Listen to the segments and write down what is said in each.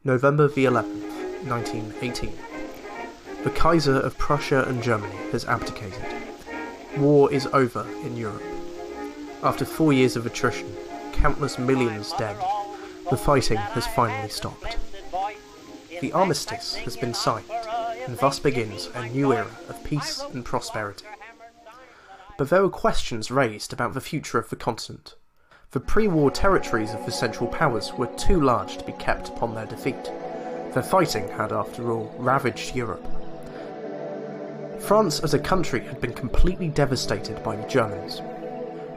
November the 11th, 1918. The Kaiser of Prussia and Germany has abdicated. War is over in Europe. After 4 years of attrition, countless millions dead, the fighting has finally stopped. The armistice has been signed, and thus begins a new era of peace and prosperity. But there were questions raised about the future of the continent. The pre-war territories of the Central Powers were too large to be kept upon their defeat. Their fighting had, after all, ravaged Europe. France as a country had been completely devastated by the Germans.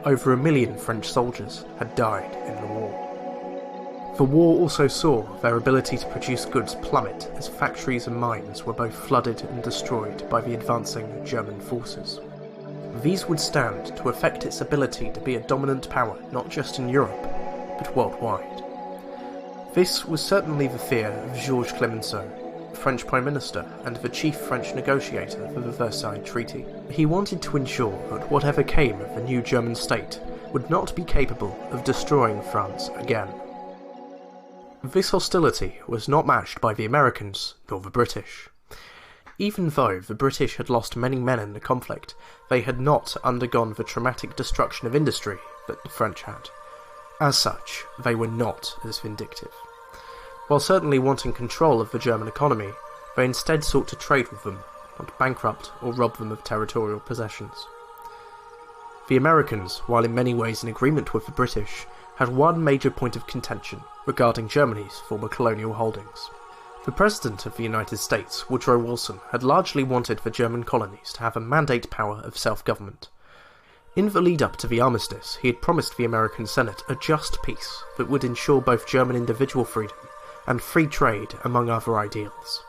Over 1 million French soldiers had died in the war. The war also saw their ability to produce goods plummet as factories and mines were both flooded and destroyed by the advancing German forces. These would stand to affect its ability to be a dominant power not just in Europe, but worldwide. This was certainly the fear of Georges Clemenceau, French Prime Minister and the chief French negotiator for the Versailles Treaty. He wanted to ensure that whatever came of the new German state would not be capable of destroying France again. This hostility was not matched by the Americans nor the British. Even though the British had lost many men in the conflict, they had not undergone the traumatic destruction of industry that the French had. As such, they were not as vindictive. While certainly wanting control of the German economy, they instead sought to trade with them, not bankrupt or rob them of territorial possessions. The Americans, while in many ways in agreement with the British, had one major point of contention regarding Germany's former colonial holdings. The President of the United States, Woodrow Wilson, had largely wanted the German colonies to have a mandate power of self-government. In the lead-up to the armistice, he had promised the American Senate a just peace that would ensure both German individual freedom and free trade among other ideals.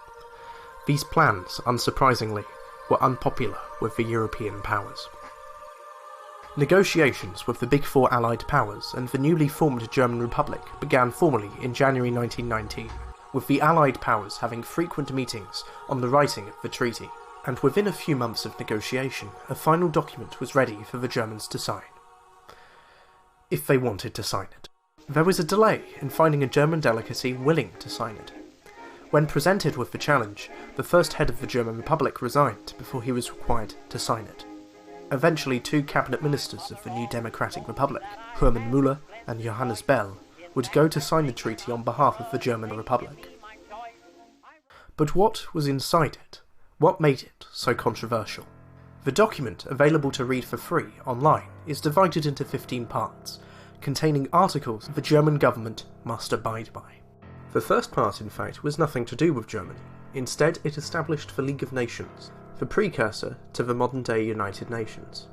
These plans, unsurprisingly, were unpopular with the European powers. Negotiations with the Big Four Allied powers and the newly formed German Republic began formally in January 1919, with the Allied powers having frequent meetings on the writing of the treaty, and within a few months of negotiation, a final document was ready for the Germans to sign. If they wanted to sign it. There was a delay in finding a German delegacy willing to sign it. When presented with the challenge, the first head of the German Republic resigned before he was required to sign it. Eventually 2 cabinet ministers of the new Democratic Republic, Hermann Müller and Johannes Bell, would go to sign the treaty on behalf of the German Republic. But what was inside it? What made it so controversial? The document, available to read for free online, is divided into 15 parts, containing articles the German government must abide by. The first part, in fact, was nothing to do with Germany. Instead, it established the League of Nations, the precursor to the modern-day United Nations.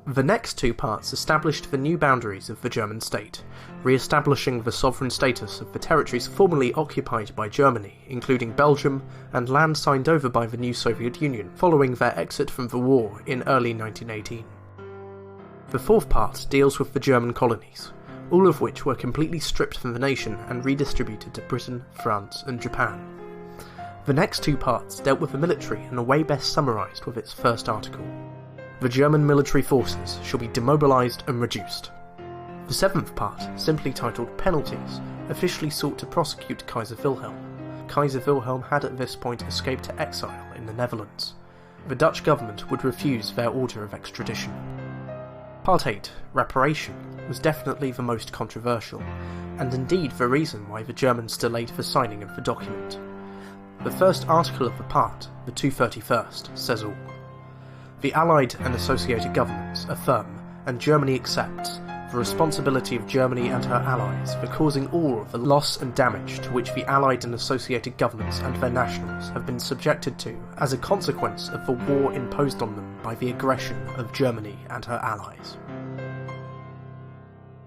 The next 2 parts established the new boundaries of the German state, re-establishing the sovereign status of the territories formerly occupied by Germany, including Belgium, and land signed over by the new Soviet Union following their exit from the war in early 1918. The 4th part deals with the German colonies, all of which were completely stripped from the nation and redistributed to Britain, France, and Japan. The next 2 parts dealt with the military in a way best summarised with its first article. The German military forces shall be demobilised and reduced. The 7th part, simply titled Penalties, officially sought to prosecute Kaiser Wilhelm. Kaiser Wilhelm had at this point escaped to exile in the Netherlands. The Dutch government would refuse their order of extradition. Part 8, Reparation, was definitely the most controversial, and indeed the reason why the Germans delayed the signing of the document. The first article of the part, the 231st, says all. The Allied and associated governments affirm, and Germany accepts, the responsibility of Germany and her allies for causing all of the loss and damage to which the Allied and associated governments and their nationals have been subjected to as a consequence of the war imposed on them by the aggression of Germany and her allies.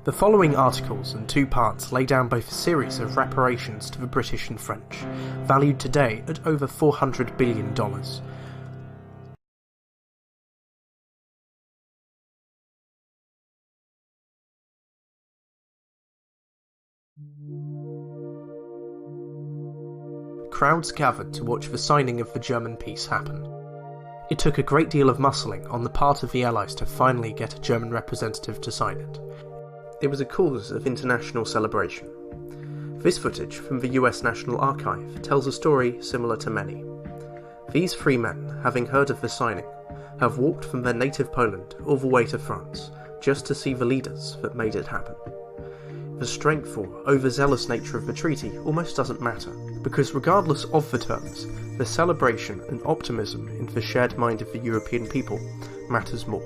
The following articles and 2 parts lay down both a series of reparations to the British and French, valued today at over $400 billion. Crowds gathered to watch the signing of the German peace happen. It took a great deal of muscling on the part of the Allies to finally get a German representative to sign it. It was a cause of international celebration. This footage from the US National Archive tells a story similar to many. These three men, having heard of the signing, have walked from their native Poland all the way to France just to see the leaders that made it happen. The strength or overzealous nature of the treaty almost doesn't matter, because regardless of the terms, the celebration and optimism in the shared mind of the European people matters more.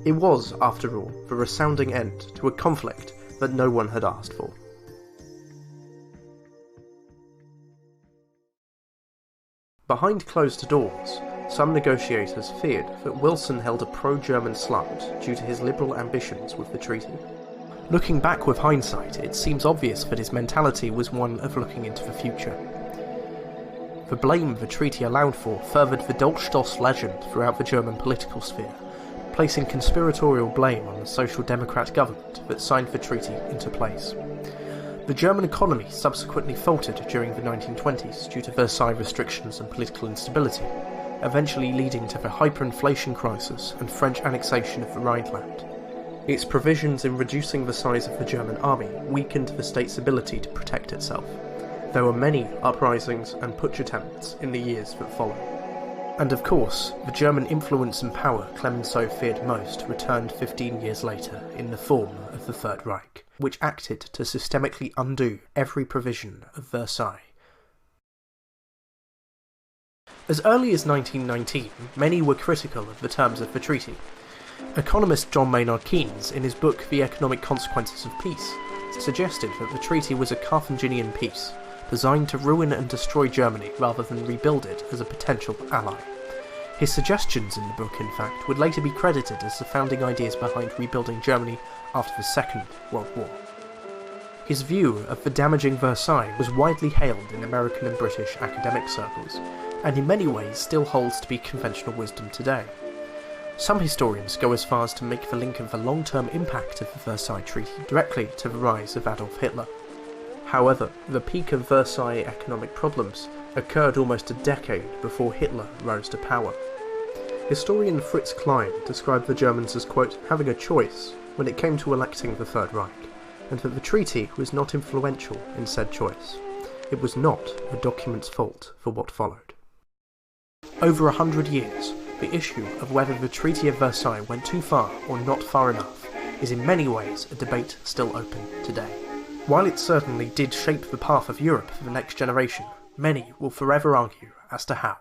It was, after all, the resounding end to a conflict that no one had asked for. Behind closed doors, some negotiators feared that Wilson held a pro-German slant due to his liberal ambitions with the treaty. Looking back with hindsight, it seems obvious that his mentality was one of looking into the future. The blame the treaty allowed for furthered the Dolchstoss legend throughout the German political sphere, placing conspiratorial blame on the Social Democrat government that signed the treaty into place. The German economy subsequently faltered during the 1920s due to Versailles restrictions and political instability, eventually leading to the hyperinflation crisis and French annexation of the Rhineland. Its provisions in reducing the size of the German army weakened the state's ability to protect itself. There were many uprisings and putsch attempts in the years that followed. And of course, the German influence and power Clemenceau feared most returned 15 years later in the form of the Third Reich, which acted to systemically undo every provision of Versailles. As early as 1919, many were critical of the terms of the treaty. Economist John Maynard Keynes, in his book The Economic Consequences of Peace, suggested that the treaty was a Carthaginian peace, designed to ruin and destroy Germany rather than rebuild it as a potential ally. His suggestions in the book, in fact, would later be credited as the founding ideas behind rebuilding Germany after the Second World War. His view of the damaging Versailles was widely hailed in American and British academic circles, and in many ways still holds to be conventional wisdom today. Some historians go as far as to make the link of the long-term impact of the Versailles Treaty directly to the rise of Adolf Hitler. However, the peak of Versailles economic problems occurred almost a decade before Hitler rose to power. Historian Fritz Klein described the Germans as, quote, having a choice when it came to electing the Third Reich, and that the treaty was not influential in said choice. It was not a document's fault for what followed. Over 100 years, the issue of whether the Treaty of Versailles went too far or not far enough is in many ways a debate still open today. While it certainly did shape the path of Europe for the next generation, many will forever argue as to how.